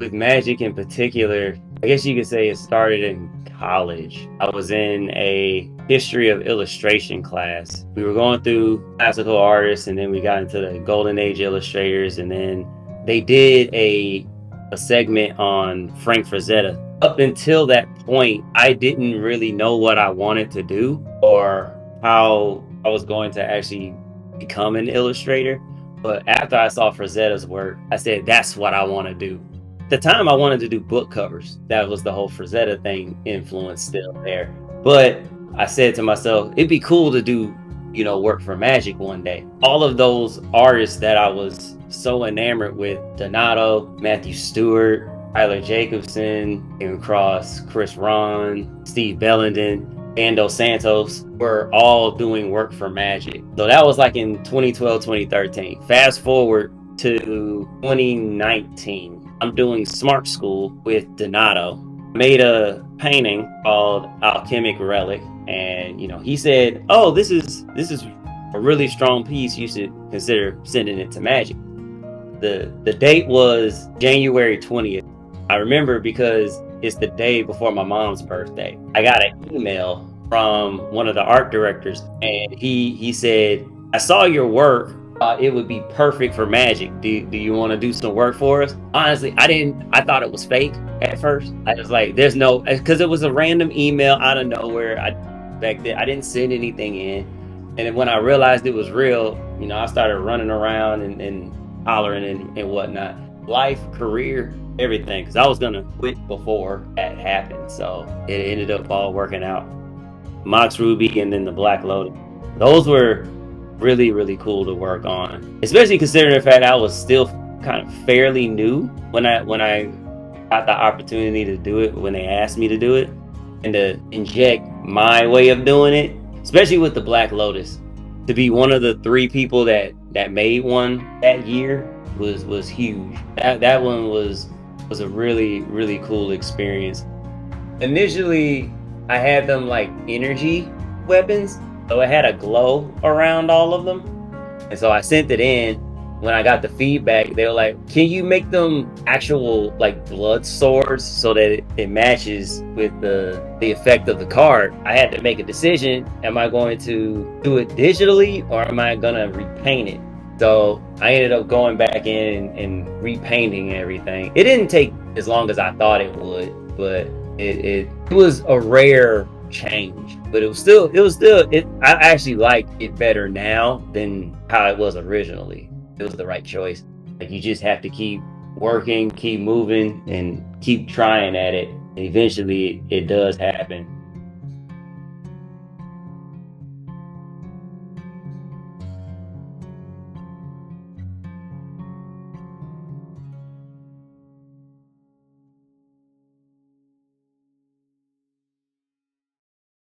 With magic in particular, I guess you could say it started in college. I was in a history of illustration class. We were going through classical artists, and then we got into the golden age illustrators, and then they did a segment on Frank Frazetta. Up until that point, I didn't really know what I wanted to do or how I was going to actually become an illustrator. But after I saw Frazetta's work, I said, that's what I want to do. At the time, I wanted to do book covers. That was the whole Frazetta thing influence still there. But I said to myself, it'd be cool to do, work for magic one day. All of those artists that I was so enamored with, Donato, Matthew Stewart, Tyler Jacobson, came across Chris Ron, Steve Bellenden, and Dos Santos, were all doing work for magic. So that was like in 2012, 2013. Fast forward to 2019. I'm doing Smart School with Donato. I made a painting called Alchemic Relic, and he said, "Oh, this is a really strong piece. You should consider sending it to Magic." The date was January 20th. I remember because it's the day before my mom's birthday. I got an email from one of the art directors, and he said, "I saw your work. It would be perfect for Magic. Do you want to do some work for us?" Honestly, I thought it was fake at first. I was like, there's no, because it was a random email out of nowhere. Back then I didn't send anything in. And then when I realized it was real, I started running around and hollering and whatnot. Life, career, everything. Because I was going to quit before that happened. So it ended up all working out. Mox Ruby and then the Black Lotus. Those were really, really cool to work on. Especially considering the fact I was still kind of fairly new when I got the opportunity to do it, when they asked me to do it. And to inject my way of doing it, especially with the Black Lotus, to be one of the 3 people that made one that year was huge. That one was a really, really cool experience. Initially, I had them like energy weapons, so it had a glow around all of them. And so I sent it in. When I got the feedback, they were like, "Can you make them actual like blood swords so that it matches with the effect of the card?" I had to make a decision. Am I going to do it digitally or am I going to repaint it? So I ended up going back in and repainting everything. It didn't take as long as I thought it would, but it was a rare change, but it was still I actually like it better now than how it was originally. It was the right choice. Like, you just have to keep working, keep moving, and keep trying at it. And eventually it does happen.